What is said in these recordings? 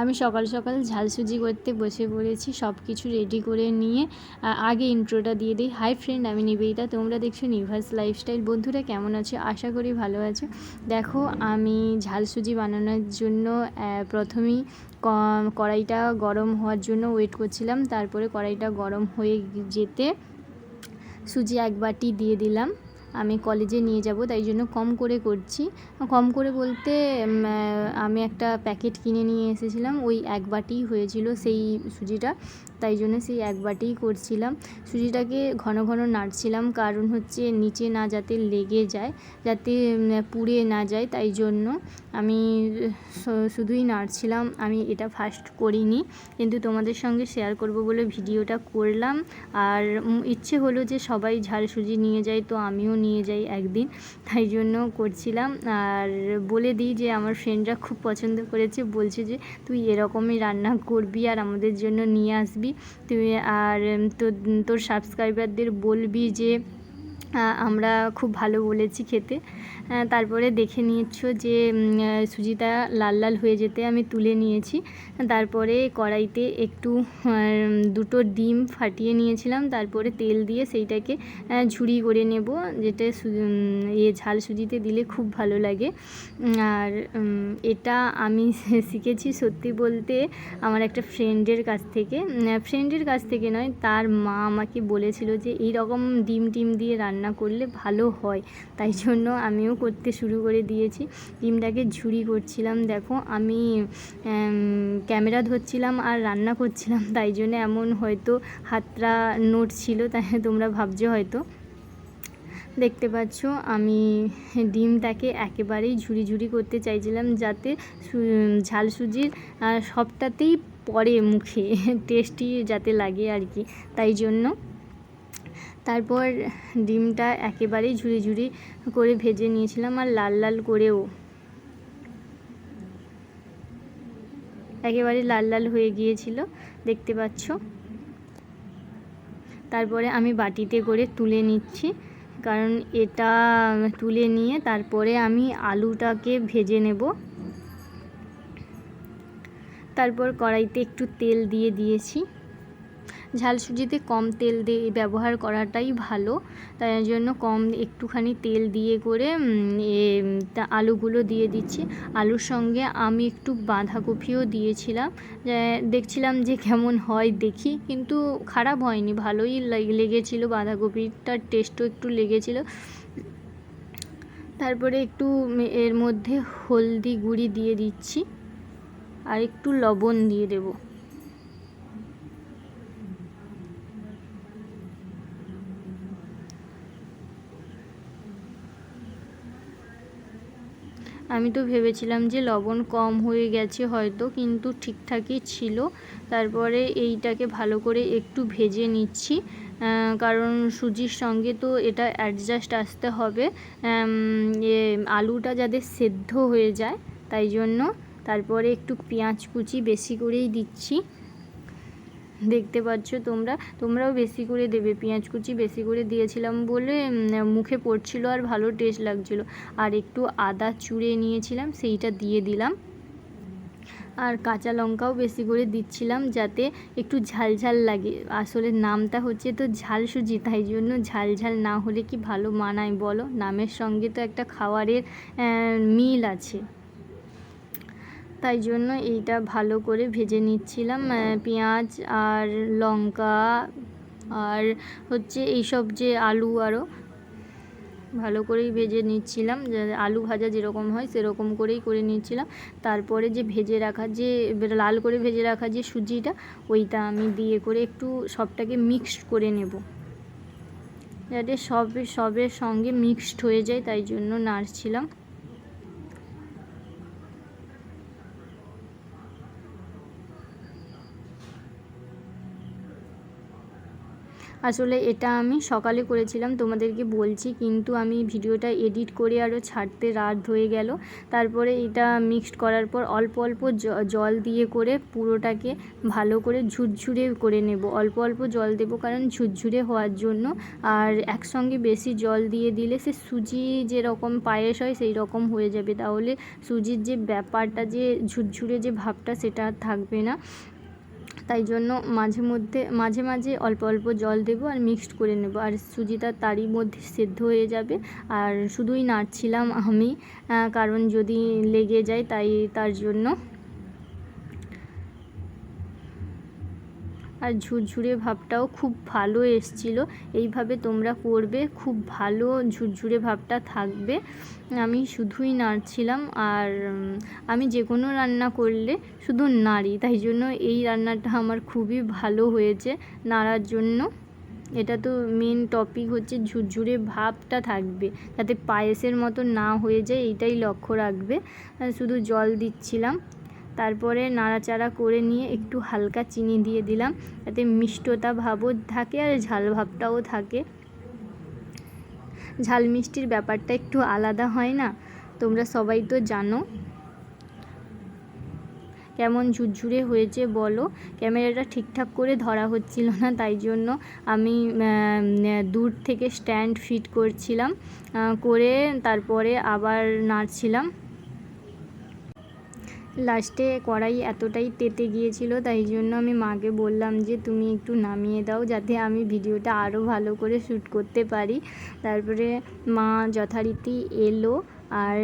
আমি সকাল সকাল ঝাল সুজি করতে বসে পড়েছি, সব কিছু রেডি করে নিয়ে। আগে ইন্ট্রোটা দিয়ে দিই। হাই ফ্রেন্ড, আমি নিবেদিতা, তোমরা দেখছো নিভাস লাইফস্টাইল। বন্ধুরা কেমন আছো? আশা করি ভালো আছো। দেখো, আমি ঝাল সুজি বানানোর জন্য প্রথমেই কড়াইটা গরম হওয়ার জন্য ওয়েট করছিলাম। তারপরে কড়াইটা গরম হয়ে যেতে সুজি 1 বাটি দিয়ে দিলাম। আমি কলেজে নিয়ে যাব তাই জন্য কম করে করছি। কম করে বলতে আমি একটা প্যাকেট কিনে নিয়ে এসেছিলাম, ওই 1 বাটিই হয়েছিল সেই সুজিটা, তাই জন্য সেই 1 বাটিই করছিলাম। সুজিটাকে ঘন ঘন নাড়ছিলাম, কারণ হচ্ছে নিচে না যাতে লেগে যায়, যাতে পুড়ে না যায়, তাই জন্য আমি শুধুই নাড়ছিলাম। আমি এটা ফার্স্ট করিনি, কিন্তু তোমাদের সঙ্গে শেয়ার করব বলে ভিডিওটা করলাম। আর ইচ্ছে হলো যে সবাই ঝাল সুজি নিয়ে যায়, তো আমিও নিয়ে যাই একদিন, তাই জন্য করছিলাম। আর বলে দিই যে আমার ফ্রেন্ডরা খুব পছন্দ করেছে, বলছে যে তুই এরকমই রান্না করবি আর আমাদের জন্য নিয়ে আসবি তুই, আর তোর সাবস্ক্রাইবারদের বলবি যে আমরা খুব ভালো বলেছি খেতে। তারপরে দেখে নিচ্ছ যে সুজিটা লাল লাল হয়ে যেতে আমি তুলে নিয়েছি। তারপরে কড়াইতে একটু 2টো ডিম ফাটিয়ে নিয়েছিলাম, তারপরে তেল দিয়ে সেইটাকে ঝুরি করে নেব, যেটা ঝাল সুজিতে দিলে খুব ভালো লাগে। আর এটা আমি শিখেছি সত্যি বলতে আমার একটা ফ্রেন্ডের কাছ থেকে নয়, তার মা আমাকে বলেছিল যে এই রকম ডিম দিয়ে রান্না করলে ভালো হয়, তাই জন্য আমিও করতে শুরু করে দিয়েছি। ডিমটাকে ঝুরি করছিলাম। দেখো, আমি ক্যামেরা ধরছিলাম আর রান্না করছিলাম, তাই জন্য এমন হয়তো হাতটা নড়ছিল, তাই তোমরা ভাবছো হয়তো। দেখতে পাচ্ছ আমি ডিমটাকে একেবারেই ঝুরি করতে চাইছিলাম, যাতে ঝাল সুজির সবটাতেই পড়ে মুখে, টেস্টি যাতে লাগে আর কি, তাই জন্য। তারপর ডিমটা একেবারেই ঝুরি করে ভেজে নিয়েছিলাম, আর লাল লাল করেও একেবারে লাল লাল হয়ে গিয়েছিল, দেখতে পাচ্ছ। তারপরে আমি বাটিতে করে তুলে নিচ্ছি, কারণ এটা তুলে নিয়ে তারপরে আমি আলুটাকে ভেজে নেব। তারপর কড়াইতে একটু তেল দিয়ে দিয়েছি। ঝাল সুজিতে কম তেল দিয়ে ব্যবহার করাটাই ভালো, তাই জন্য একটুখানি তেল দিয়ে করে আলুগুলো দিয়ে দিচ্ছি। আলুর সঙ্গে আমি একটু বাঁধাকপিও দিয়েছিলাম, দেখছিলাম যে কেমন হয় দেখি, কিন্তু খারাপ হয়নি, ভালোই লেগেছিলো, বাঁধাকপিটার টেস্টও একটু লেগেছিলো। তারপরে একটু এর মধ্যে হলদি গুঁড়ি দিয়ে দিচ্ছি, আর একটু লবণ দিয়ে দেবো। আমি তো ভেবেছিলাম যে লবণ কম হয়ে গেছে হয়তো, কিন্তু ঠিকঠাকই ছিল। তারপরে এইটাকে ভালো করে একটু ভেজে নিচ্ছি, কারণ সুজির সঙ্গে তো এটা অ্যাডজাস্ট আসতে হবে, আলুটা যাতে সেদ্ধ হয়ে যায়, তাই জন্য। তারপরে একটু পেঁয়াজ কুচি বেশি করেই দিচ্ছি, দেখতে পাচ্ছ তোমরাও বেশি করে দেবে। পেঁয়াজ কুচি বেশি করে দিয়েছিলাম বলে মুখে পড়ছিল আর ভালো টেস্ট লাগছিল। আর একটু আদা চুড়ে নিয়েছিলাম, সেইটা দিয়ে দিলাম। আর কাঁচা লঙ্কাও বেশি করে দিচ্ছিলাম, যাতে একটু ঝাল ঝাল লাগে। আসলে নামটা হচ্ছে তো ঝাল সুজি, তাই জন্য ঝাল ঝাল না হলে কি ভালো মানায় বলো? নামের সঙ্গে তো একটা খাবারের মিল আছে, তাই জন্য এইটা ভালো করে ভেজে নিচ্ছিলাম। পেঁয়াজ আর লঙ্কা আর হচ্ছে এইসব যে আলু, আরও ভালো করেই ভেজে নিচ্ছিলাম, আলু ভাজা যেরকম হয় সেরকম করেই করে নিচ্ছিলাম। তারপরে যে ভেজে রাখা, যে লাল করে ভেজে রাখা যে সুজিটা, ওইটা আমি দিয়ে করে একটু সবটাকে মিক্সড করে নেব, যাতে সবের সঙ্গে মিক্সড হয়ে যায়, তাই জন্য নাড়ছিলাম। আসলে এটা আমি সকালে করেছিলাম তোমাদেরকে বলছি, কিন্তু আমি ভিডিওটা এডিট করে আরও ছাড়তে রাত হয়ে গেল। তারপরে এটা মিক্সড করার পর অল্প অল্প জল দিয়ে করে পুরোটাকে ভালো করে ঝুরঝুরে করে নেব। অল্প অল্প জল দেব কারণ ঝুরঝুরে হওয়ার জন্য। আর একসঙ্গে বেশি জল দিয়ে দিলে সে সুজি যেরকম পায়েস হয় সেই রকম হয়ে যাবে, তাহলে সুজির যে ব্যাপারটা, যে ঝুরঝুরে যে ভাবটা, সেটা আর থাকবে না। তাই জন্য মাঝে মাঝে অল্প অল্প জল দেবো আর মিক্সড করে নেব, আর সুজিটা তারই মধ্যে সেদ্ধ হয়ে যাবে। আর শুধুই নাড়ছিলাম আমি, কারণ যদি লেগে যায় তার জন্য। আর ঝুরঝুরে ভাবটাও খুব ভালো এসেছিলো। এইভাবে তোমরা করবে, খুব ভালো ঝুরঝুরে ভাবটা থাকবে। আমি শুধুই নাড়ছিলাম, আর আমি যে কোনো রান্না করলে শুধু নাড়ি, তাই জন্য এই রান্নাটা আমার খুবই ভালো হয়েছে নাড়ার জন্য। এটা তো মেন টপিক হচ্ছে ঝুরঝুরে ভাবটা থাকবে, যাতে পায়েসের মতো না হয়ে যায়, এইটাই লক্ষ্য রাখবে। শুধু জল দিচ্ছিলাম, তারপরে নাড়াচাড়া করে নিয়ে একটু হালকা চিনি দিয়ে দিলাম, যাতে মিষ্টতা ভাবও থাকে আর ঝাল ভাবটাও থাকে। ঝাল মিষ্টির ব্যাপারটা একটু আলাদা হয় না, তোমরা সবাই তো জানো। কেমন ঝুরঝুরে হয়েছে বলো। ক্যামেরাটা ঠিকঠাক করে ধরা হচ্ছিল না, তাই জন্য আমি দূর থেকে স্ট্যান্ড ফিট করছিলাম, করে তারপরে আবার নাড়ছিলাম। লাস্টে কড়াই এতটাই তেতে গিয়েছিল, তাই জন্য আমি মাকে বললাম যে তুমি একটু নামিয়ে দাও, যাতে আমি ভিডিওটা আরও ভালো করে শ্যুট করতে পারি। তারপরে মা যথারীতি এলো আর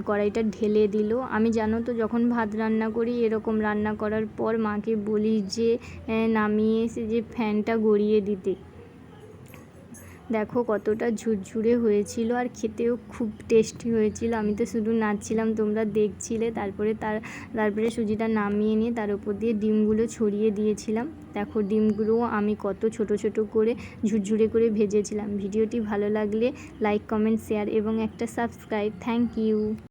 কড়াইটা ঢেলে দিল। আমি জানো তো যখন ভাত রান্না করি, এরকম রান্না করার পর মাকে বলি যে নামিয়ে এসে যে ফ্যানটা গড়িয়ে দিতে। দেখো কতটা ঝুরঝুরে হয়েছিল, আর খেতেও খুব টেস্টি হয়েছিল। আমি তো শুধু নাড়ছিলাম, তোমরা দেখছিলে। তারপরে সুজিটা নামিয়ে নিয়ে তার উপর দিয়ে ডিমগুলো ছড়িয়ে দিয়েছিলাম। দেখো ডিমগুলোও আমি কত ছোট ছোট করে ঝুরঝুরে করে ভেজেছিলাম। ভিডিওটি ভালো লাগলে লাইক, কমেন্ট, শেয়ার এবং একটা সাবস্ক্রাইব। Thank you.